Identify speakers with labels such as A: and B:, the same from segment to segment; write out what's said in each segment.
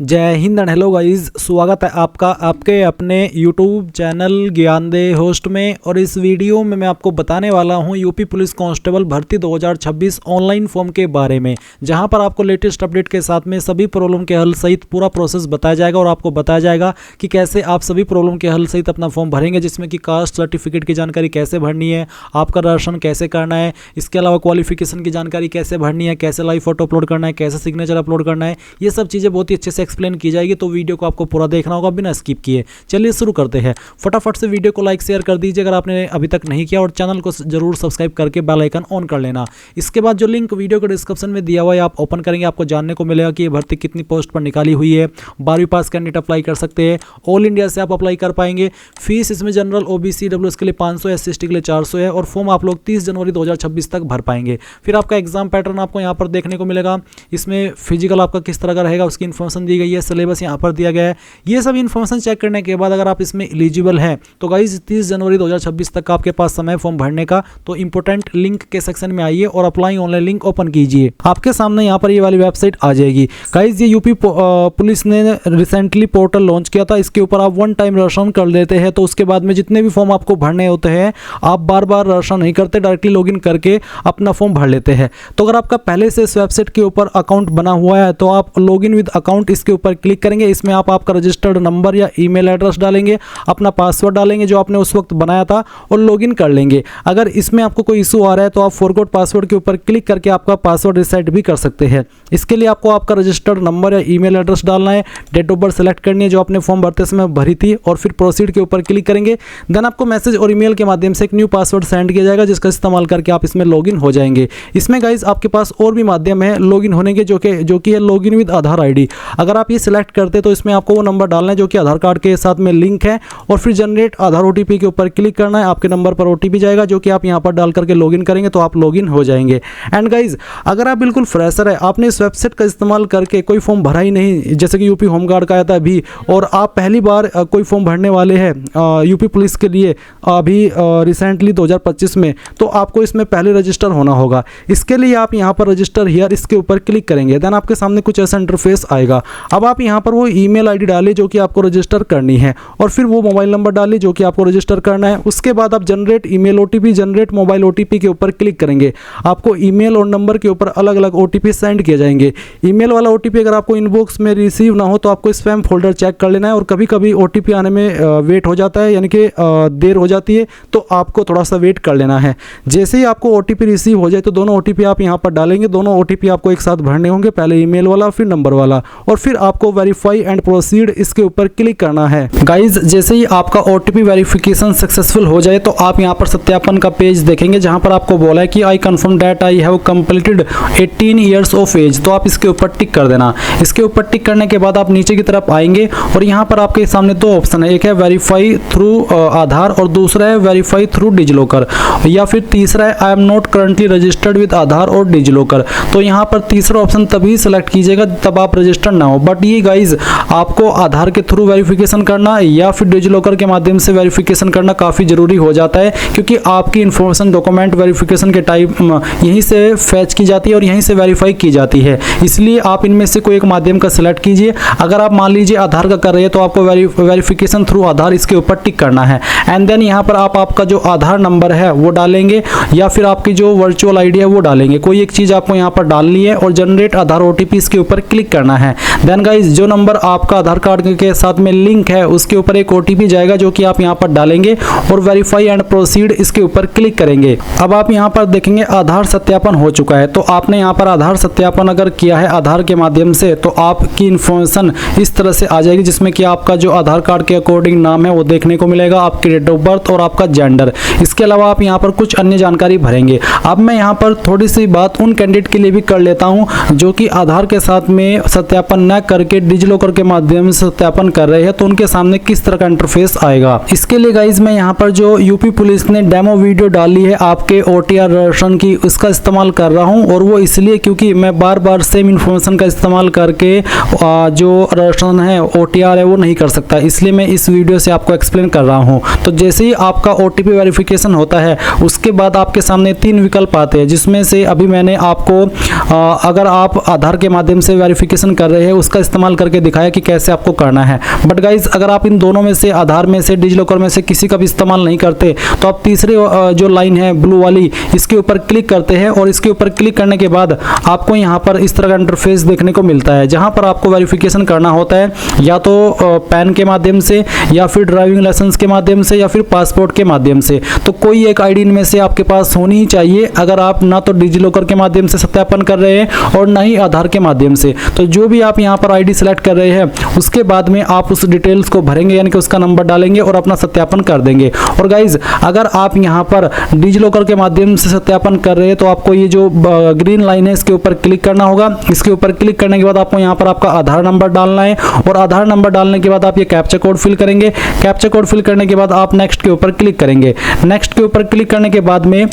A: जय Hind and hello guys, स्वागत है आपका आपके अपने यूट्यूब चैनल ज्ञानदेह होस्ट में। और इस वीडियो में मैं आपको बताने वाला हूं यूपी पुलिस कांस्टेबल भर्ती 2026 ऑनलाइन फॉर्म के बारे में, जहां पर आपको लेटेस्ट अपडेट के साथ में सभी प्रॉब्लम के हल सहित पूरा प्रोसेस बताया जाएगा और आपको बताया जाएगा कि कैसे आप सभी प्रॉब्लम के हल सहित अपना फॉर्म भरेंगे, जिसमें कि कास्ट सर्टिफिकेट की जानकारी कैसे भरनी है, आपका राशन कैसे करना है, इसके अलावा क्वालिफिकेशन की जानकारी कैसे भरनी है, कैसे लाइव फोटो अपलोड करना है, कैसे सिग्नेचर अपलोड करना है, ये सब चीज़ें बहुत ही अच्छे से एक्सप्लेन की जाएगी। तो वीडियो को आपको पूरा देखना होगा बिना स्किप किए। चलिए शुरू करते हैं। फटाफट से वीडियो को लाइक शेयर कर दीजिए अगर आपने अभी तक नहीं किया, और चैनल को जरूर सब्सक्राइब करके बेल आइकन ऑन कर लेना। इसके बाद जो लिंक वीडियो के डिस्क्रिप्शन में दिया हुआ है आप ओपन करेंगे, आपको जानने को मिलेगा कि ये भर्ती कितनी पोस्ट पर निकाली हुई है। 12वीं पास कैंडिडेट अप्लाई कर सकते हैं, ऑल इंडिया से आप अप्लाई कर पाएंगे। फीस इसमें जनरल ओबीसी डब्ल्यूएस के लिए 500 है, एससी के लिए 400 है, और फॉर्म आप लोग 30 जनवरी 2026 तक भर पाएंगे। फिर आपका एग्जाम पैटर्न आपको यहाँ पर देखने को मिलेगा। इसमें फिजिकल आपका किस तरह का रहेगा उसकी इन्फॉर्मेशन दी गई है, सिलेबस यहाँ पर दिया गया है। ये सब इन्फॉर्मेशन चेक करने के बाद अगर आप इसमें एलिजिबल हैं तो गाइज 30 जनवरी 2026 तक आपके पास समय फॉर्म भरने का। तो इंपॉर्टेंट लिंक के सेक्शन में आइए और अप्लाई ऑनलाइन लिंक ओपन कीजिए। आपके सामने यहाँ पर ये वाली वेबसाइट आ जाएगी। गाइज ये यूपी पुलिस ने रिसेंटली पोर्टल लॉन्च किया था। इसके ऊपर आप वन टाइम रजिस्ट्रेशन कर लेते हैं तो उसके बाद में जितने भी फॉर्म आपको भरने होते हैं आप बार बार रजिस्ट्रेशन नहीं करते, डायरेक्टली लॉगिन करके अपना फॉर्म भर लेते हैं। तो अगर आपका पहले से इस वेबसाइट के ऊपर अकाउंट बना हुआ है तो आप लॉगिन विद अकाउंट इसके ऊपर क्लिक करेंगे। इसमें आप आपका रजिस्टर्ड नंबर या ईमेल एड्रेस डालेंगे, अपना पासवर्ड डालेंगे जो आपने उस वक्त बनाया था, और लॉगिन कर लेंगे। अगर इसमें आपको कोई इशू आ रहा है तो आप फॉरगॉट पासवर्ड के ऊपर क्लिक करके आपका पासवर्ड रिसेट भी कर सकते हैं। इसके लिए आपको आपका रजिस्टर्ड नंबर या ईमेल एड्रेस डालना है, डेट ऑफ बर्थ सेलेक्ट करनी है जो आपने फॉर्म भरते समय भरी थी, और फिर प्रोसीड के ऊपर क्लिक करेंगे। देन आपको मैसेज और ईमेल के माध्यम से एक न्यू पासवर्ड सेंड किया जाएगा, जिसका इस्तेमाल करके आप इसमें लॉगिन हो जाएंगे। इसमें गाइज आपके पास और भी माध्यम है लॉगिन होने के, जो कि है लॉगिन विद आधार आईडी। अगर आप ये सिलेक्ट करते तो इसमें आपको वो नंबर डालना है जो कि आधार कार्ड के साथ में लिंक है, और फिर जनरेट आधार ओटीपी के ऊपर क्लिक करना है। आपके नंबर पर ओटीपी जाएगा जो कि आप यहाँ पर डाल करके लॉगिन करेंगे तो आप लॉगिन हो जाएंगे। एंड गाइज अगर आप बिल्कुल फ्रेशर है, आपने इस वेबसाइट का इस्तेमाल करके कोई फॉर्म भरा ही नहीं, जैसे कि यूपी होमगार्ड का आया था अभी, और आप पहली बार कोई फॉर्म भरने वाले हैं यूपी पुलिस के लिए अभी रिसेंटली 2025 में, तो आपको इसमें पहले रजिस्टर होना होगा। इसके लिए आप यहाँ पर रजिस्टर हियर इसके ऊपर क्लिक करेंगे। देन आपके सामने कुछ ऐसा इंटरफेस आएगा। अब आप यहाँ पर वो ईमेल आईडी डालिए जो कि आपको रजिस्टर करनी है, और फिर वो मोबाइल नंबर डालिए जो कि आपको रजिस्टर करना है। उसके बाद आप generate email OTP, generate mobile OTP के ऊपर क्लिक करेंगे। आपको ईमेल और नंबर के ऊपर अलग अलग ओटीपी सेंड किए जाएंगे। ईमेल वाला ओटीपी अगर आपको इनबॉक्स में रिसीव ना हो तो आपको स्पैम फोल्डर चेक कर लेना है, और कभी कभी ओटीपी आने में वेट हो जाता है, यानी कि देर हो जाती है, तो आपको थोड़ा सा वेट कर लेना है। जैसे ही आपको ओटीपी रिसीव हो जाए तो दोनों ओटीपी आप यहाँ पर डालेंगे। दोनों ओटीपी आपको एक साथ भरने होंगे, पहले ईमेल वाला फिर नंबर वाला, और फिर आपको वेरीफाई एंड प्रोसीड इसके ऊपर क्लिक करना है। गाइज जैसे ही आपका ओटीपी वेरिफिकेशन सक्सेसफुल हो जाए तो आप यहाँ पर सत्यापन का पेज देखेंगे, जहाँ पर आपको बोला है कि I confirm that I have completed 18 years of age. तो आप इसके ऊपर टिक कर देना। इसके ऊपर टिक करने के बाद आप नीचे की तरफ आएंगे और यहाँ पर आपके सामने दो ऑप्शन है, एक है वेरीफाई थ्रू आधार और दूसरा है वेरीफाई थ्रू डिजिलॉकर, या फिर तीसरा है I am not currently registered with Aadhaar और डिजिलॉकर। तो यहाँ पर तीसरा ऑप्शन तभी सेलेक्ट कीजिएगा तब आप रजिस्टर्ड ना हो। बट ये गाइज आपको आधार के थ्रू वेरिफिकेशन करना या फिर डिजिलॉकर के माध्यम से वेरिफिकेशन करना काफ़ी ज़रूरी हो जाता है, क्योंकि आपकी इन्फॉर्मेशन डॉक्यूमेंट वेरिफिकेशन के टाइप यहीं से फैच की जाती है और यहीं से वेरीफाई की जाती है। इसलिए आप इनमें से कोई एक माध्यम का सिलेक्ट कीजिए। अगर आप मान लीजिए आधार का कर रहे हैं तो आपको वेरिफिकेशन थ्रू आधार इसके ऊपर टिक करना है। एंड देन यहाँ पर आप आपका जो आधार नंबर है वो डालेंगे, या फिर आपकी जो वर्चुअल आईडी है वो डालेंगे। कोई एक चीज़ आपको यहाँ पर डालनी है और जनरेट आधार ओटीपी इसके ऊपर क्लिक करना है। देन गाइज जो नंबर आपका आधार कार्ड के साथ में लिंक है उसके ऊपर एक ओटीपी जाएगा जो कि आप यहाँ पर डालेंगे, और वेरीफाई एंड प्रोसीड इसके ऊपर क्लिक करेंगे। अब आप यहाँ पर देखेंगे आधार सत्यापन हो चुका है। तो आपने यहाँ पर आधार सत्यापन अगर किया है आधार के माध्यम से तो आपकी इन्फॉर्मेशन इस तरह से आ जाएगी, जिसमें कि आपका जो आधार कार्ड के अकॉर्डिंग नाम है वो देखने को मिलेगा, आपकी डेट ऑफ बर्थ और आपका जेंडर। इसके अलावा आप यहाँ पर कुछ अन्य जानकारी भरेंगे। अब मैं यहाँ पर थोड़ी सी बात उन कैंडिडेट के लिए भी कर लेता हूँ जो कि आधार के साथ में सत्यापन न करके डिजिलॉकर के माध्यम से सत्यापन कर रहे हैं, तो उनके सामने किस तरह का इंटरफेस आएगा। इसके लिए गाइज मैं यहाँ पर जो यूपी पुलिस ने डेमो वीडियो डाली है आपके ओटीआर रजिस्ट्रेशन की, उसका इस्तेमाल कर रहा हूँ, और वो इसलिए क्योंकि मैं बार बार सेम इन्फॉर्मेशन का इस्तेमाल करके जो रजिस्ट्रेशन है ओटीआर है वो नहीं कर सकता, इसलिए मैं इस वीडियो से आपको एक्सप्लेन कर रहा हूँ। तो जैसे ही आपका ओटीपी वेरिफिकेशन होता है उसके बाद आपके सामने 3 विकल्प आते हैं, जिसमें से अभी मैंने आपको अगर आप आधार के माध्यम से वेरिफिकेशन कर रहे हैं उसका इस्तेमाल करके दिखाया कि कैसे आपको करना है। बट गाइज अगर आप इन दोनों में से, आधार में से, डिजिलॉकर में से किसी का भी इस्तेमाल नहीं करते तो आप तीसरे जो लाइन है ब्लू वाली, इसके ऊपर क्लिक करते हैं और इसके ऊपर क्लिक करने के बाद आपको यहाँ पर इस तरह का इंटरफेस देखने को मिलता है, जहाँ पर आपको वेरिफिकेशन करना होता है या तो पैन के माध्यम से या फिर ड्राइविंग लाइसेंस के माध्यम से या फिर पासपोर्ट के माध्यम से। तो कोई एक आईडी इनमें से आपके पास होनी ही चाहिए, अगर आप ना तो डिजिलॉकर के माध्यम से सत्यापन कर रहे हैं और ना ही आधार के माध्यम से। तो जो भी आप यहाँ पर आईडी सेलेक्ट कर रहे हैं उसके बाद में आप उस डिटेल्स को भरेंगे, यानी कि उसका नंबर डालेंगे और अपना सत्यापन कर देंगे। और गाइज अगर आप यहाँ पर डिजिलॉकर के माध्यम से सत्यापन कर रहे हैं तो आपको ये जो ग्रीन लाइन है इसके ऊपर क्लिक करना होगा। इसके ऊपर क्लिक करने के बाद आपको यहाँ पर आपका आधार नंबर डालना है और आधार नंबर डालने के बाद आप ये कैप्चा कोड फिल करेंगे। कैप्चा कोड फिल करने के बाद आप नेक्स्ट के ऊपर क्लिक करेंगे। नेक्स्ट के ऊपर क्लिक करने के बाद में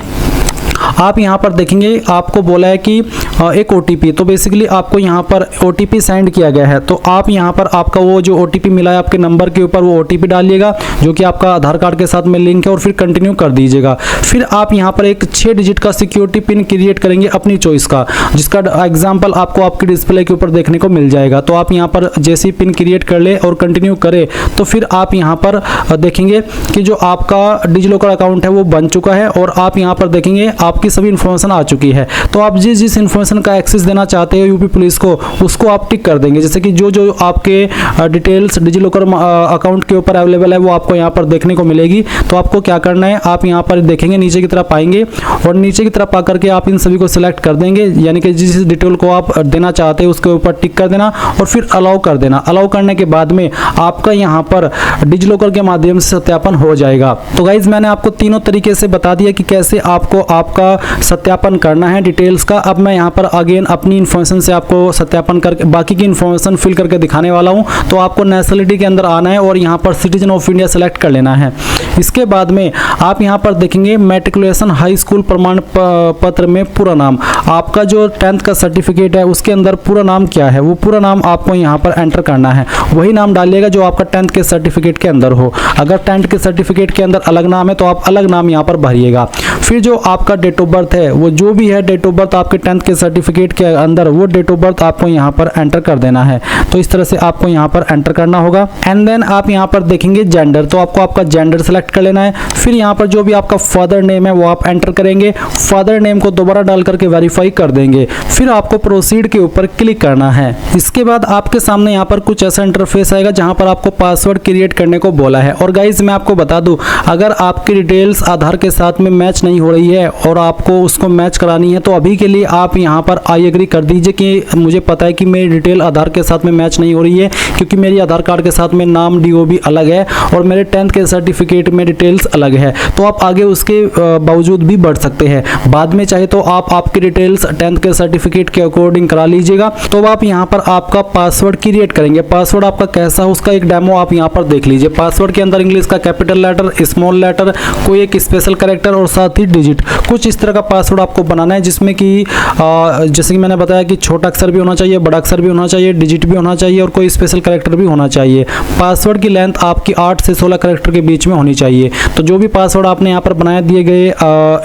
A: आप यहाँ पर देखेंगे आपको बोला है कि एक OTP, तो बेसिकली आपको यहाँ पर OTP सेंड किया गया है। तो आप यहाँ पर आपका वो जो OTP मिला है आपके नंबर के ऊपर वो OTP डालिएगा जो कि आपका आधार कार्ड के साथ में लिंक है और फिर कंटिन्यू कर दीजिएगा। फिर आप यहाँ पर एक 6 डिजिट का सिक्योरिटी पिन क्रिएट करेंगे अपनी चॉइस का, जिसका एग्जाम्पल आपको आपके डिस्प्ले के ऊपर देखने को मिल जाएगा। तो आप यहाँ पर जैसे ही पिन क्रिएट कर ले और कंटिन्यू करें तो फिर आप यहाँ पर देखेंगे कि जो आपका डिजिलॉकर अकाउंट है वो बन चुका है और आप यहाँ पर देखेंगे आपकी सभी इन्फॉर्मेशन आ चुकी है। तो आप जिस इन्फॉर्मेशन का एक्सेस देना चाहते हो यूपी पुलिस को उसको आप टिक कर देंगे। जैसे कि जो आपके डिटेल्स डिजिलॉकर अकाउंट के ऊपर अवेलेबल है वो आपको यहाँ पर देखने को मिलेगी। तो आपको क्या करना है, आप यहाँ पर देखेंगे नीचे की तरफ आएंगे और नीचे की तरफ आकर के आप इन सभी को सिलेक्ट कर देंगे, यानी कि जिस डिटेल को आप देना चाहते हैं उसके ऊपर टिक कर देना और फिर अलाउ कर देना। अलाउ करने के बाद में आपका यहाँ पर डिजिलॉकर के माध्यम से सत्यापन हो जाएगा। तो गाइज मैंने आपको तीनों तरीके से बता दिया कि कैसे आपको आपका सत्यापन करना है डिटेल्स का। अब मैं यहाँ पर अगेन अपनी इन्फॉर्मेशन से आपको सत्यापन करके बाकी की इन्फॉर्मेशन फिल करके दिखाने वाला हूँ। तो आपको नेशनलिटी के अंदर आना है और यहाँ पर सिटीजन ऑफ इंडिया सेलेक्ट कर लेना है। इसके बाद में आप यहाँ पर देखेंगे मैट्रिकुलेशन हाई स्कूल प्रमाण पत्र में पूरा नाम, आपका जो 10th का सर्टिफिकेट है उसके अंदर पूरा नाम क्या है वो पूरा नाम आपको यहाँ पर एंटर करना है। वही नाम डालिएगा जो आपका 10th के सर्टिफिकेट के अंदर हो। अगर 10th के सर्टिफिकेट के अंदर अलग नाम है तो आप अलग नाम यहाँ पर भरिएगा। फिर जो आपका डेट ऑफ बर्थ है वो जो भी है डेट ऑफ बर्थ आपके 10th के सर्टिफिकेट के अंदर वो डेट ऑफ बर्थ आपको यहाँ पर एंटर कर देना है। तो इस तरह से आपको यहाँ पर एंटर करना होगा। एंड देन आप यहाँ पर देखेंगे जेंडर, तो आपको आपका जेंडर सेलेक्ट कर लेना है। फिर यहाँ पर जो भी आपका फादर नेम है वो आप एंटर करेंगे। फादर नेम को दोबारा डाल करके वेरीफाई कर देंगे। फिर आपको प्रोसीड के ऊपर क्लिक करना है। इसके बाद आपके सामने यहाँ पर कुछ ऐसा इंटरफेस आएगा जहाँ पर आपको पासवर्ड क्रिएट करने को बोला है। और गाइज मैं आपको बता दूं, अगर आपकी डिटेल्स आधार के साथ में मैच नहीं हो रही है और आपको उसको मैच करानी है तो अभी के लिए आप यहाँ पर आई एग्री कर दीजिए कि मुझे पता है कि मेरी डिटेल आधार के साथ में मैच नहीं हो रही है, क्योंकि मेरी आधार कार्ड के साथ में नाम DOB अलग है और मेरे 10th के सर्टिफिकेट में डिटेल्स अलग है। तो आप आगे उसके बावजूद भी बढ़ सकते हैं। बाद में चाहे तो आप आपकी डिटेल्स 10th के सर्टिफिकेट के अकॉर्डिंग करा लीजिएगा। तो आप यहाँ पर आपका पासवर्ड क्रिएट करेंगे। पासवर्ड आपका कैसा है उसका एक डेमो आप यहाँ पर देख लीजिए। पासवर्ड के अंदर इंग्लिश का कैपिटल लेटर, स्मॉल लेटर, कोई एक स्पेशल कैरेक्टर और साथ ही डिजिट, कुछ इस तरह का पासवर्ड आपको बनाना है जिसमें कि जैसे कि मैंने बताया कि छोटा अक्षर भी होना चाहिए, बड़ा अक्षर भी होना चाहिए, डिजिट भी होना चाहिए और कोई स्पेशल कैरेक्टर भी होना चाहिए। पासवर्ड की लेंथ आपकी 8 से 16 कैरेक्टर के बीच में होनी चाहिए। तो जो भी पासवर्ड आपने यहाँ पर बनाया दिए गए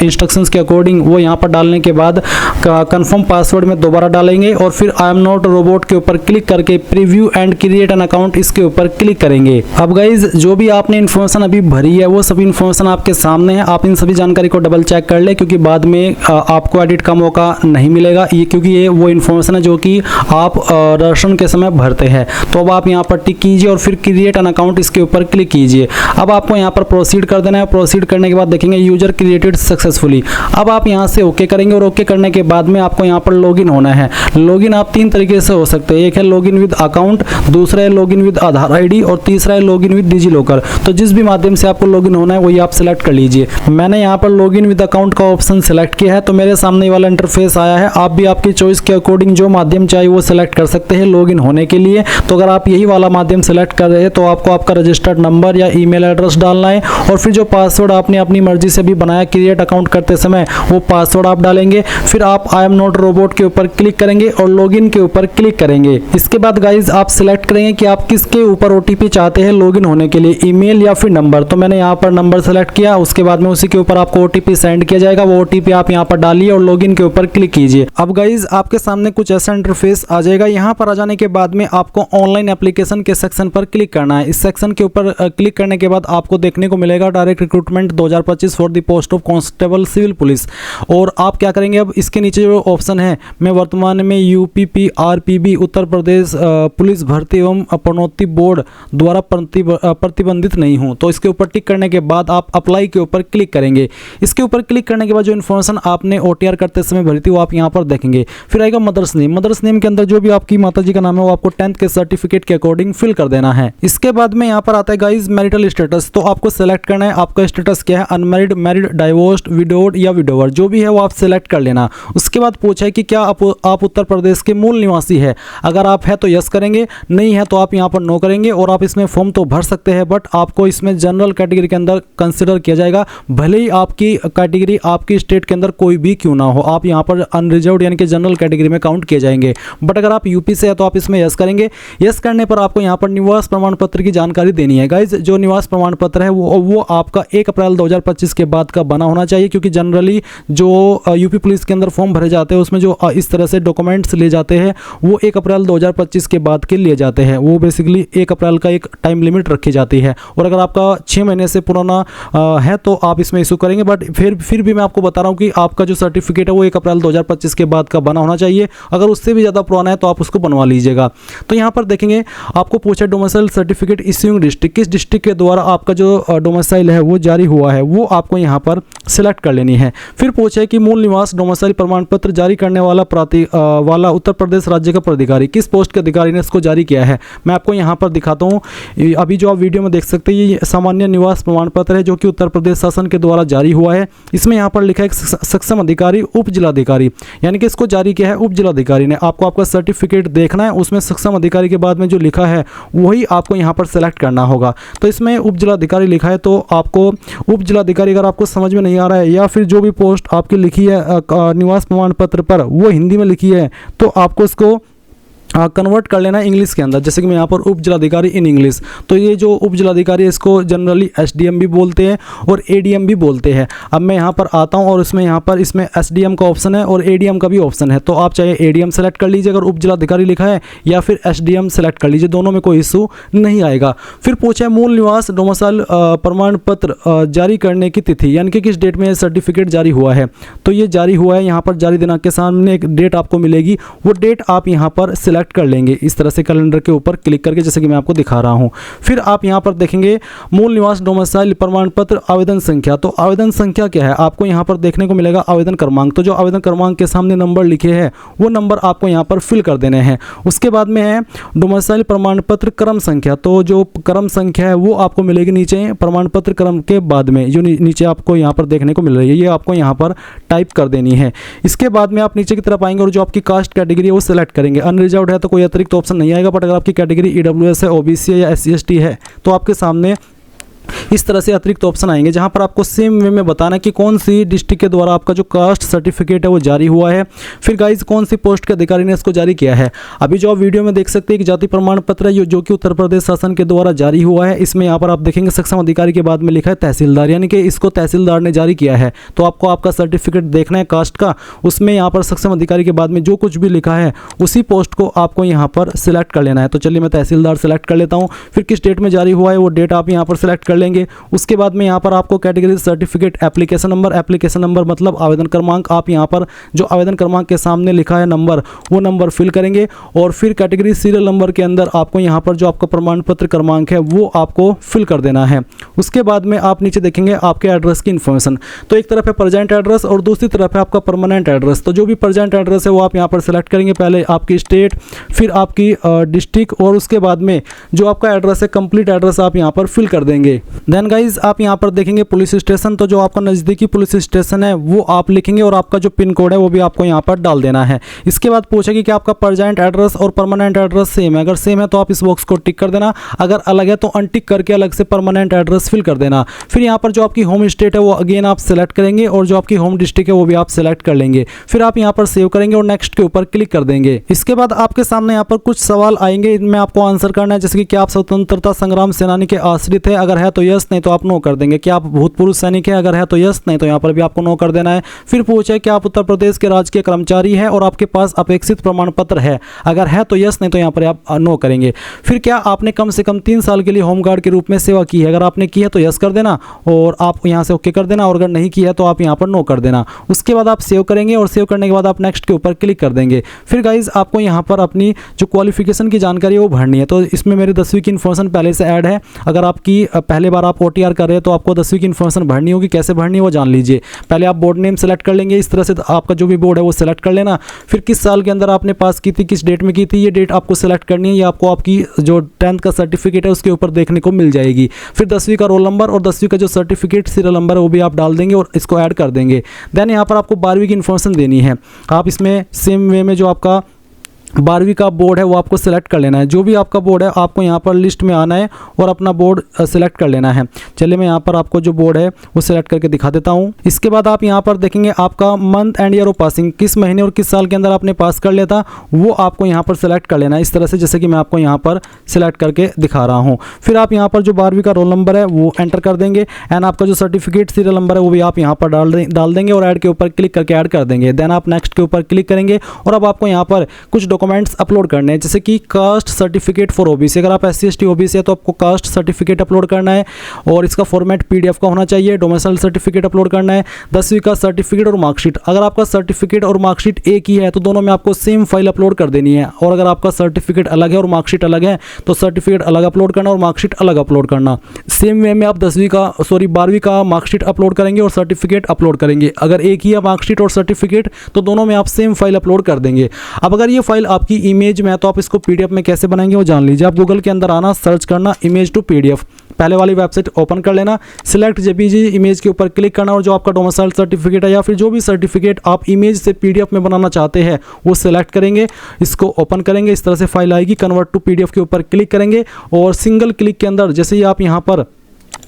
A: इंस्ट्रक्शंस के अकॉर्डिंग वो यहाँ पर डालने के बाद कंफर्म पासवर्ड में दोबारा डालेंगे और फिर आई एम नॉट रोबोट के ऊपर क्लिक करके preview and create an account इसके ऊपर क्लिक करेंगे। अब गाइज जो भी आपने इन्फॉर्मेशन अभी भरी है वो सभी इन्फॉर्मेशन आपके सामने है। आप इन सभी जानकारी को डबल चेक कर ले, क्योंकि बाद में आपको एडिट का मौका नहीं मिलेगा ये, क्योंकि ये वो इन्फॉर्मेशन है जो कि आप रजिस्ट्रेशन के समय भरते हैं। तो अब आप यहाँ पर टिक कीजिए और फिर क्रिएट एन अकाउंट इसके ऊपर क्लिक कीजिए। अब आपको यहाँ पर प्रोसीड कर देना है। प्रोसीड करने के बाद देखेंगे यूजर क्रिएटेड सक्सेसफुली। अब आप यहाँ से ओके करेंगे और ओके करने के बाद में आपको यहाँ पर लॉगिन होना है। लॉगिन आप 3 तरीके से हो सकते हैं। एक है लॉगिन विद अकाउंट, दूसरा है लॉगिन विद आधार ID और तीसरा है लॉगिन विद डिजिलॉकर। तो जिस भी माध्यम से आपको लॉगिन होना है वही आप सिलेक्ट कर लीजिए। मैंने यहाँ पर लॉगिन विद अकाउंट का ऑप्शन सिलेक्ट किया है तो मेरे सामने वाला इंटरफेस आया है। आप भी आपकी चॉइस के अकॉर्डिंग जो माध्यम चाहिए वो सिलेक्ट कर सकते हैं लॉगिन होने के लिए। तो अगर आप यही वाला माध्यम सिलेक्ट कर रहे हैं तो आपको आपका रजिस्टर्ड नंबर या ईमेल एड्रेस डालना है और फिर जो पासवर्ड आपने अपनी मर्जी से भी बनाया क्रिएट अकाउंट करते समय वो पासवर्ड आप डालेंगे। फिर आप आप आई एम नॉट रोबोट के ऊपर क्लिक करेंगे और लॉगिन के ऊपर क्लिक करेंगे। इसके बाद गाइज आप सिलेक्ट करेंगे कि आप किसके ऊपर ओटीपी चाहते हैं लॉगिन होने के लिए, ईमेल या फिर नंबर। तो मैंने यहाँ पर नंबर सेलेक्ट किया, उसके बाद में उसी के ऊपर आपको ओटीपी सेंड किया जाएगा। वो ओटीपी आप यहाँ पर डालिए और लॉगिन के ऊपर क्लिक कीजिए। अब गाइज आपके सामने कुछ ऐसा इंटरफेस आ जाएगा। यहाँ पर आ जाने के बाद में आपको ऑनलाइन एप्लीकेशन के सेक्शन पर क्लिक करना है। इस सेक्शन के ऊपर क्लिक करने के बाद आपको देखने को मिलेगा direct recruitment 2025 for the post of constable civil police. और आप क्या करेंगे, अब इसके नीचे जो ऑप्शन है, मैं वर्तमान में यूपीपीआरपीबी उत्तर प्रदेश पुलिस भर्ती एवं प्रोन्नति बोर्ड द्वारा प्रतिबंधित नहीं हूं, तो इसके ऊपर टिक करने के बाद आप अप्लाई के ऊपर क्लिक करेंगे। इसके ऊपर क्लिक करने के बाद जो इन्फॉर्मेशन आपने ओटीआर करते समय भरी थी वो आप यहाँ पर देखेंगे। फिर आएगा मदर्स नेम। मदर्स नेम के अंदर जो भी आपकी माता जी का नाम है वो आपको 10th के सर्टिफिकेट के अकॉर्डिंग फिल कर देना है। इसके बाद में यहाँ पर आता है गाइज मैरिटल स्टेटस। तो आपको सेलेक्ट करना है आपका स्टेटस क्या है, अनमैरिड, मैरिड, डाइवोर्स्ड, विडोड या विडोवर, जो भी है वो आप सेलेक्ट कर लेना। उसके बाद पूछा है कि क्या आप उत्तर प्रदेश के मूल निवासी है। अगर आप है तो यस करेंगे, नहीं है तो आप यहाँ पर नो करेंगे। और आप इसमें फॉर्म तो भर सकते हैं बट आपको इसमें जनरल कैटेगरी के अंदर कंसिडर किया जाएगा, भले ही आपकी कैटेगरी आपकी स्टेट के अंदर कोई भी क्यों ना हो। आप यहाँ पर अनरिजर्व्ड यानी कि जनरल कैटेगरी में काउंट किए जाएंगे। बट अगर आप यूपी से है तो आप इसमें यस करेंगे। यस करने पर आपको यहाँ पर निवास प्रमाण पत्र की जानकारी देनी है। गाइज जो निवास प्रमाण पत्र है वो आपका 1 अप्रैल 2025 के बाद का बना होना चाहिए, क्योंकि जनरली जो यूपी पुलिस के अंदर फॉर्म भरे जाते हैं उसमें जो इस तरह से डॉक्यूमेंट्स ले जाते हैं वो 1 अप्रैल 2025 के बाद के लिए जाते हैं। वो बेसिकली 1 अप्रैल का एक टाइम लिमिट रखी जाती है। और अगर आपका 6 महीने से पुराना है तो आप इसमें इशू करेंगे। बट फिर भी मैं आपको बता रहा हूँ कि आपका जो सर्टिफिकेट है वो 1 अप्रैल 2025 के बाद का बना होना चाहिए। अगर उससे भी ज़्यादा पुराना है तो आप उसको बनवा लीजिएगा। तो यहाँ पर देखेंगे आपको पूछा डोमिसाइल सर्टिफिकेट इश्यूइंग डिस्ट्रिक्ट, किस डिस्ट्रिक्ट के द्वारा आपका जो डोमिसाइल है वो जारी हुआ है वो आपको यहाँ पर सिलेक्ट कर लेनी है। फिर पूछा है कि मूल निवास डोमिसाइल प्रमाण पत्र जारी करने वाला उत्तर प्रदेश राज्य का प्राधिकारी, किस पोस्ट के अधिकारी ने इसको जारी किया है। मैं आपको यहाँ पर दिखाता हूँ। अभी जो आप वीडियो में देख सकते हैं ये सामान्य निवास प्रमाण पत्र है जो कि उत्तर प्रदेश शासन के द्वारा जारी हुआ है। इसमें यहाँ पर लिखा है सक्षम अधिकारी उप जिलाधिकारी, यानी कि इसको जारी किया है उप जिलाधिकारी ने। आपको आपका सर्टिफिकेट देखना है, उसमें सक्षम अधिकारी के बाद में जो लिखा है वही आपको यहाँ पर सेलेक्ट करना होगा। तो इसमें उप जिलाधिकारी लिखा है तो आपको उप जिलाधिकारी, अगर आपको समझ में नहीं आ रहा है या फिर जो भी पोस्ट आपकी लिखी है निवास प्रमाण पत्र पर वो हिंदी में लिखी है तो आपको इसको कन्वर्ट कर लेना इंग्लिश के अंदर। जैसे कि मैं यहाँ पर उप जिलाधिकारी इन इंग्लिश, तो ये जो उप जिलाधिकारी है इसको जनरली एसडीएम भी बोलते हैं और एडीएम भी बोलते हैं। अब मैं यहाँ पर आता हूँ और इसमें एसडीएम का ऑप्शन है और एडीएम का भी ऑप्शन है। तो आप चाहे एडीएम सेलेक्ट कर लीजिए अगर उप जिलाधिकारी लिखा है, या फिर एसडीएम सेलेक्ट कर लीजिए, दोनों में कोई इशू नहीं आएगा। फिर पूछे मूल निवास डोमिसाइल प्रमाण पत्र जारी करने की तिथि, यानी कि किस डेट में सर्टिफिकेट जारी हुआ है। तो ये जारी हुआ है, यहाँ पर जारी दिनांक के सामने एक डेट आपको मिलेगी, वो डेट आप यहाँ पर सिलेक्ट कर लेंगे इस तरह से कैलेंडर के ऊपर क्लिक करके, जैसे कि मैं आपको दिखा रहा हूं। फिर आप यहां पर देखेंगे मूल निवास डोमिसाइल प्रमाण पत्र आवेदन संख्या। तो आवेदन संख्या क्या है आपको यहां पर देखने को मिलेगा आवेदन क्रमांक। तो जो आवेदन क्रमांक के सामने नंबर लिखे हैं वो नंबर आपको यहां पर फिल कर देने हैं। उसके बाद में है डोमिसाइल प्रमाण पत्र क्रम संख्या। तो जो क्रम संख्या है वो आपको मिलेगी नीचे प्रमाण पत्र क्रम के बाद में, जो नीचे आपको यहां पर देखने को मिल रही है, ये आपको यहां पर टाइप कर देनी है। इसके बाद में आप नीचे की तरफ आएंगे और जो आपकी कास्ट कैटेगरी है वो सिलेक्ट करेंगे। अनरिजर्व्ड है तो कोई अतिरिक्त ऑप्शन नहीं आएगा, बट अगर आपकी कैटेगरी ईडब्ल्यूएस है, ओबीसी है या एससी/एसटी है तो आपके सामने इस तरह से अतिरिक्त ऑप्शन आएंगे जहां पर आपको सेम वे में बताना है कि कौन सी डिस्ट्रिक्ट के द्वारा आपका जो कास्ट सर्टिफिकेट है वो जारी हुआ है। फिर गाइज कौन सी पोस्ट के अधिकारी ने इसको जारी किया है। अभी जो आप वीडियो में देख सकते हैं कि जाति प्रमाण पत्र है जो कि उत्तर प्रदेश शासन के द्वारा जारी हुआ है। इसमें यहाँ पर आप देखेंगे सक्षम अधिकारी के बाद में लिखा है तहसीलदार, यानी कि इसको तहसीलदार ने जारी किया है। तो आपको आपका सर्टिफिकेट देखना है कास्ट का, उसमें यहाँ पर सक्षम अधिकारी के बाद में जो कुछ भी लिखा है उसी पोस्ट को आपको यहाँ पर सिलेक्ट कर लेना है। तो चलिए मैं तहसीलदार सेलेक्ट कर लेता हूँ। फिर किस डेट में जारी हुआ है वो डेट आप यहाँ पर सिलेक्ट कर लेंगे। उसके बाद में यहाँ पर आपको कैटेगरी सर्टिफिकेट एप्लीकेशन नंबर मतलब आवेदन क्रमांक, आप यहाँ पर जो आवेदन क्रमांक के सामने लिखा है नंबर वो नंबर फिल करेंगे। और फिर कैटेगरी सीरियल नंबर के अंदर आपको यहाँ पर जो आपका प्रमाण पत्र क्रमांक है वो आपको फिल कर देना है। उसके बाद में आप नीचे देखेंगे आपके एड्रेस की इन्फॉर्मेशन। तो एक तरफ है प्रेजेंट एड्रेस और दूसरी तरफ है आपका परमानेंट एड्रेस। तो जो भी प्रेजेंट एड्रेस है वो आप यहाँ पर सेलेक्ट करेंगे, पहले आपकी स्टेट, फिर आपकी डिस्ट्रिक्ट और उसके बाद में जो आपका एड्रेस है कंप्लीट एड्रेस आप यहाँ पर फिल कर देंगे। देन गाइज आप यहाँ पर देखेंगे पुलिस स्टेशन, तो जो आपका नज़दीकी पुलिस स्टेशन है वो आप लिखेंगे और आपका जो पिन कोड है वो भी आपको यहाँ पर डाल देना है। इसके बाद पूछेगी कि आपका प्रेजेंट एड्रेस और परमानेंट एड्रेस सेम है, अगर सेम है तो आप इस बॉक्स को टिक कर देना, अगर अलग है तो अनटिक करके अलग से परमानेंट एड्रेस फिल कर देना। फिर यहाँ पर जो आपकी होम स्टेट है वो अगेन आप सेलेक्ट करेंगे और जो आपकी होम डिस्ट्रिक्ट है वो भी आप सेलेक्ट कर लेंगे। फिर आप यहाँ पर सेव करेंगे और नेक्स्ट के ऊपर क्लिक कर देंगे। इसके बाद आपके सामने यहाँ पर कुछ सवाल आएंगे, इनमें आपको आंसर करना है, जैसे कि क्या आप स्वतंत्रता संग्राम सेनानी के आश्रित है, अगर है तो यस, नहीं तो आप नो कर देंगे। क्या आप भूतपूर्व सैनिक है, अगर है तो यस, नहीं तो यहाँ पर भी आपको नो कर देना है। फिर पूछे क्या आप उत्तर प्रदेश के राजकीय कर्मचारी है और आपके पास अपेक्षित प्रमाण पत्र है, अगर है तो यस, नहीं तो यहाँ पर आप नो करेंगे। फिर क्या आपने कम से कम 3 साल के लिए होमगार्ड के रूप में सेवा की है, अगर आपने की है तो यस कर देना और आप यहाँ से ओके कर देना, और अगर नहीं की है तो आप यहाँ पर नो कर देना। उसके बाद आप सेव करेंगे और सेव करने के बाद आप नेक्स्ट के ऊपर क्लिक कर देंगे। फिर गाइज आपको यहाँ पर अपनी जो क्वालिफिकेशन की जानकारी है वो भरनी है, तो इसमें मेरी 10वीं की इन्फॉर्मेशन पहले से ऐड है। अगर आपकी पहले बार आप OTR कर रहे हैं तो आपको 10वीं की इन्फॉर्मेशन भरनी होगी, कैसे भरनी है वो जान लीजिए। पहले आप बोर्ड नेम सेलेक्ट कर लेंगे, इस तरह से आपका जो भी बोर्ड है वो सेलेक्ट कर लेना। फिर किस साल के अंदर आपने पास की थी, किस डेट में की थी, ये डेट आपको सेलेक्ट करनी है, ये आपको आपकी जो 10th का सर्टिफिकेट है उसके ऊपर देखने को मिल जाएगी। फिर 10वीं का रोल नंबर और 10वीं का जो सर्टिफिकेट सीरियल नंबर है वो भी आप डाल देंगे और इसको ऐड कर देंगे। देन यहाँ पर आपको 12वीं की इन्फॉर्मेशन देनी है। आप इसमें सेम वे में जो आपका 12वीं का बोर्ड है वो आपको सेलेक्ट कर लेना है। जो भी आपका बोर्ड है आपको यहाँ पर लिस्ट में आना है और अपना बोर्ड सेलेक्ट कर लेना है। चलिए मैं यहाँ पर आपको जो बोर्ड है वो सेलेक्ट करके दिखा देता हूँ। इसके बाद आप यहाँ पर देखेंगे आपका month and year of passing, किस महीने और किस साल के अंदर आपने पास कर लिया था वो आपको यहाँ पर सेलेक्ट कर लेना है, इस तरह से जैसे कि मैं आपको यहाँ पर सेलेक्ट करके दिखा रहा हूँ। फिर आप यहाँ पर जो 12वीं का रोल नंबर है वो एंटर कर देंगे एंड आपका जो सर्टिफिकेट सीरियल नंबर है वो भी आप यहाँ पर डाल देंगे और ऐड के ऊपर क्लिक करके ऐड कर देंगे। देन आप नेक्स्ट के ऊपर क्लिक करेंगे और अब आपको यहाँ पर कुछ डॉक्यूमेंट्स अपलोड करने हैं, जैसे कि कास्ट सर्टिफिकेट फॉर OBC, अगर आप SC ST OBC है तो आपको कास्ट सर्टिफिकेट अपलोड करना है और इसका फॉर्मेट PDF का होना चाहिए। डोमिसाइल सर्टिफिकेट अपलोड करना है, 10वीं का सर्टिफिकेट और मार्कशीट। अगर आपका सर्टिफिकेट और मार्कशीट एक ही है तो दोनों में आपको सेम फाइल अपलोड कर देनी है, और अगर आपका सर्टिफिकेट अलग है और मार्कशीट अलग है तो सर्टिफिकेट अलग अपलोड करना और मार्कशीट अलग अपलोड करना। सेम वे में आप 12वीं का मार्कशीट अपलोड करेंगे और सर्टिफिकेट अपलोड करेंगे। अगर एक ही है मार्कशीट और सर्टिफिकेट तो दोनों में आप सेम फाइल अपलोड कर देंगे। अब अगर ये फाइल आपकी इमेज में है तो आप इसको PDF में कैसे बनाएंगे वो जान लीजिए। आप गूगल के अंदर आना, सर्च करना इमेज टू PDF, पहले वाली वेबसाइट ओपन कर लेना, सिलेक्ट JPG इमेज के ऊपर क्लिक करना और जो आपका डोमिसाइल सर्टिफिकेट है या फिर जो भी सर्टिफिकेट आप इमेज से PDF में बनाना चाहते हैं वो सिलेक्ट करेंगे, इसको ओपन करेंगे, इस तरह से फाइल आएगी। कन्वर्ट टू PDF के ऊपर क्लिक करेंगे और सिंगल क्लिक के अंदर जैसे ही आप यहाँ पर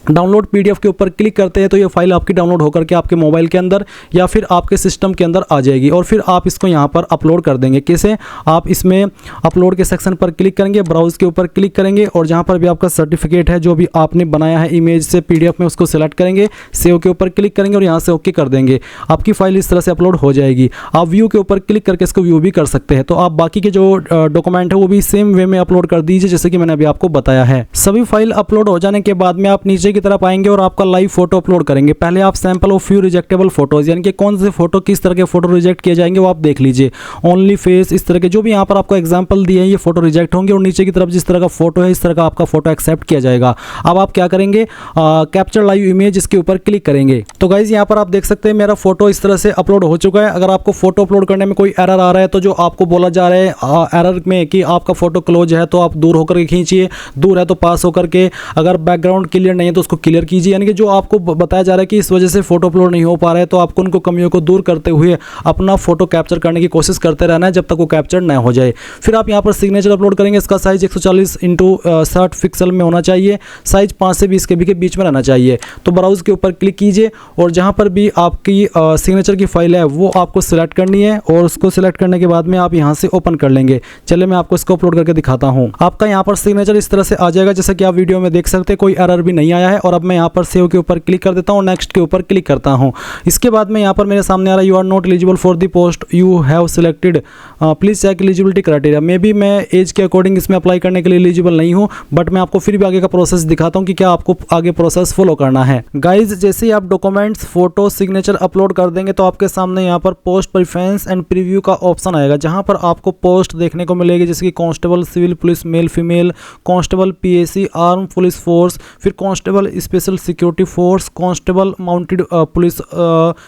A: डाउनलोड PDF के ऊपर क्लिक करते हैं तो ये फाइल आपकी डाउनलोड होकर के आपके मोबाइल के अंदर या फिर आपके सिस्टम के अंदर आ जाएगी और फिर आप इसको यहाँ पर अपलोड कर देंगे। कैसे? आप इसमें अपलोड के सेक्शन पर क्लिक करेंगे, ब्राउज के ऊपर क्लिक करेंगे और जहाँ पर भी आपका सर्टिफिकेट है जो भी आपने बनाया है इमेज से PDF में उसको सेलेक्ट करेंगे, सेव के ऊपर क्लिक करेंगे और यहाँ से ओके कर देंगे। आपकी फाइल इस तरह से अपलोड हो जाएगी। आप व्यू के ऊपर क्लिक करके इसको व्यू भी कर सकते हैं। तो आप बाकी के जो डॉक्यूमेंट है वो भी सेम वे में अपलोड कर दीजिए जैसे कि मैंने अभी आपको बताया है। सभी फाइल अपलोड हो जाने के बाद में आप नीचे की तरफ आएंगे और आपका लाइव फोटो अपलोड करेंगे। पहले आप सैंपल ऑफ फ्यू रिजेक्टेबल फोटोज, यानी कि कौन से फोटो किस तरह के फोटो रिजेक्ट किए जाएंगे वो आप देख लीजिए। ओनली फेस, इस तरह के जो भी यहाँ पर आपको एग्जांपल दिए हैं ये फोटो रिजेक्ट होंगे और नीचे की तरफ जिस तरह का फोटो है इस तरह का आपका फोटो एक्सेप्ट किया जाएगा। अब आप क्या करेंगे, कैप्चर लाइव इमेज, इसके ऊपर क्लिक करेंगे। तो गाइज यहाँ पर आप देख सकते हैं मेरा फोटो इस तरह से अपलोड हो चुका है। अगर आपको फोटो अपलोड करने में कोई एरर आ रहा है तो जो आपको बोला जा रहा है एरर में कि आपका फोटो क्लोज है तो आप दूर होकर के खींचिए, दूर है तो पास होकर के, अगर बैकग्राउंड क्लियर नहीं है तो उसको क्लियर कीजिए। यानी कि जो आपको बताया जा रहा है कि इस वजह से फोटो अपलोड नहीं हो पा रहा है तो आपको उनको कमियों को दूर करते हुए अपना फोटो कैप्चर करने की कोशिश करते रहना है जब तक वो कैप्चर ना हो जाए। फिर आप यहाँ पर सिग्नेचर अपलोड करेंगे। इसका साइज 140x60 पिक्सल में होना चाहिए, साइज 5 से 20 KB के बीच में रहना चाहिए। तो ब्राउज के ऊपर क्लिक कीजिए और जहाँ पर भी आपकी सिग्नेचर की फाइल है वो आपको सिलेक्ट करनी है और उसको सिलेक्ट करने के बाद में आप यहाँ से ओपन कर लेंगे। चलिए मैं आपको इसको अपलोड करके दिखाता हूँ। आपका यहाँ पर सिग्नेचर इस तरह से आ जाएगा जैसा कि आप वीडियो में देख सकते हैं, कोई एरर भी नहीं आया है। और अब मैं यहाँ पर सेव के ऊपर क्लिक कर देता हूँ, नेक्स्ट के ऊपर क्लिक करता हूँ। इसके बाद में यहाँ पर मेरे सामने आ रहा है you are not eligible for the post you have selected, please check eligibility criteria. May be मैं एज के अकॉर्डिंग इसमें अप्लाई करने के लिए एलिजिबल नहीं हूँ, बट मैं आपको फिर भी आगे का प्रोसेस दिखाता हूँ कि क्या आपको आगे प्रोसेस फॉलो करना है। गाइज जैसे ही आप डॉक्यूमेंट्स, फोटो, सिग्नेचर अपलोड कर देंगे तो आपके सामने यहाँ पर पोस्ट प्रेफरेंस एंड प्रीव्यू का ऑप्शन आएगा जहाँ पर आपको पोस्ट देखने को मिलेगी जैसे कि constable civil police male female, constable PAC arm police force, फिर constable special security force, constable mounted police,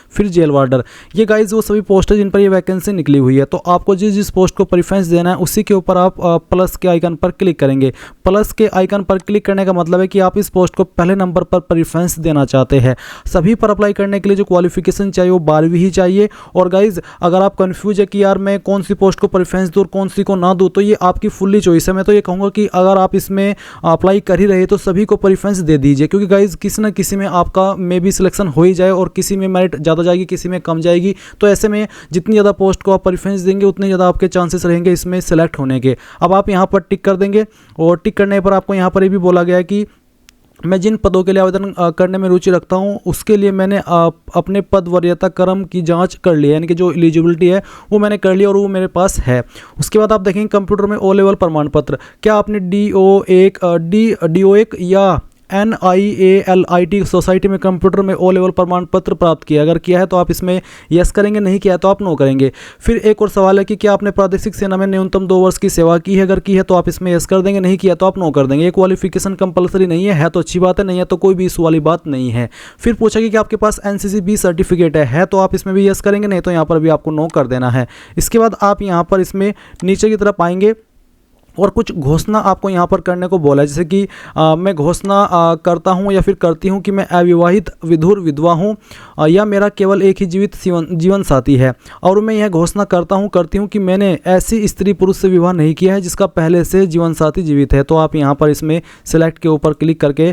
A: फिर जेल वार्डर। ये गाइज वो सभी पोस्ट है जिन पर ये वैकेंसी निकली हुई है। तो आपको जिस जिस पोस्ट को प्रेफरेंस देना है उसी के ऊपर आप प्लस के आइकन पर क्लिक करेंगे। प्लस के आइकन पर क्लिक करने का मतलब है कि आप इस पोस्ट को पहले नंबर पर प्रेफरेंस देना चाहते हैं। सभी पर अप्लाई करने के लिए जो क्वालिफिकेशन चाहिए वो 12वीं ही चाहिए। और गाइज अगर आप कंफ्यूज है कि यार मैं कौन सी पोस्ट को प्रेफरेंस दूँ और कौन सी को ना दूँ, तो ये आपकी फुल्ली चॉइस है। मैं तो ये कहूँगा कि अगर आप इसमें अप्लाई कर ही रहे तो सभी को प्रेफरेंस दे दीजिए, क्योंकि गाइज किसी ना किसी में आपका मे भी सिलेक्शन हो ही जाए और किसी में मेरिट ज़्यादा जाएगी, किसी में कम जाएगी। तो ऐसे में जितनी ज़्यादा पोस्ट को आप प्रेफरेंस देंगे उतने ज़्यादा आपके चांसेस रहेंगे इसमें सेलेक्ट होने के। अब आप यहाँ पर टिक कर देंगे और टिक करने पर आपको यहाँ पर ये भी बोला गया है कि मैं जिन पदों के लिए आवेदन करने में रुचि रखता हूं उसके लिए मैंने अपने पद वरीयता क्रम की जांच कर ली है, यानी कि जो एलिजिबिलिटी है वो मैंने कर ली और वो मेरे पास है। उसके बाद आप देखेंगे कंप्यूटर में ओ लेवल प्रमाण पत्र, क्या आपने DO1 या NIALIT सोसाइटी में कंप्यूटर में ओ लेवल प्रमाण पत्र प्राप्त किया? अगर किया है तो आप इसमें यस करेंगे, नहीं किया है तो आप नो करेंगे। फिर एक और सवाल है कि क्या आपने प्रादेशिक सेना में न्यूनतम 2 वर्ष की सेवा की है? अगर की है तो आप इसमें यस कर देंगे, नहीं किया तो आप नो कर देंगे। ये क्वालिफिकेशन कंपलसरी नहीं है तो अच्छी बात है, नहीं है तो कोई भी इस वाली बात नहीं है। फिर पूछा कि आपके पास NCC-B सर्टिफिकेट है तो आप इसमें भी यस करेंगे, नहीं तो यहाँ पर भी आपको नो कर देना है। इसके बाद आप यहाँ पर इसमें नीचे की तरफ आएंगे और कुछ घोषणा आपको यहाँ पर करने को बोला है, जैसे कि मैं घोषणा करता हूँ या फिर करती हूँ कि मैं अविवाहित विधुर विधवा हूँ या मेरा केवल एक ही जीवित जीवन साथी है। और मैं यह घोषणा करती हूँ कि मैंने ऐसी स्त्री पुरुष से विवाह नहीं किया है जिसका पहले से जीवन साथी जीवित है। तो आप यहाँ पर इसमें सिलेक्ट के ऊपर क्लिक करके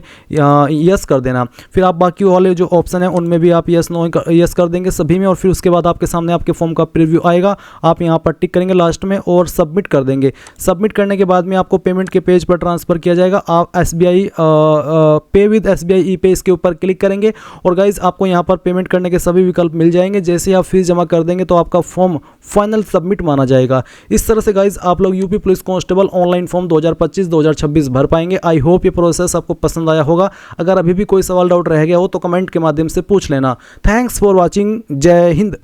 A: यस कर देना। फिर आप बाकी वाले जो ऑप्शन है उनमें भी आप यस नो यस कर देंगे सभी में। और फिर उसके बाद आपके सामने आपके फॉर्म का प्रीव्यू आएगा, आप यहाँ पर टिक करेंगे लास्ट में और सबमिट कर देंगे। सबमिट करने के बाद में आपको पेमेंट के पेज पर ट्रांसफर किया जाएगा। आप SBI पे विद SBI ई-पे इसके ऊपर क्लिक करेंगे और गाइज आपको यहाँ पर पेमेंट करने के सभी विकल्प मिल जाएंगे। जैसे ही आप फीस जमा कर देंगे तो आपका फॉर्म फाइनल सबमिट माना जाएगा। इस तरह से गाइज आप लोग UP police constable online form 2025-2026 भर पाएंगे। आई होप ये प्रोसेस आपको पसंद आया होगा। अगर अभी भी कोई सवाल डाउट रह गया हो तो कमेंट के माध्यम से पूछ लेना। Thanks for watching. जय हिंद।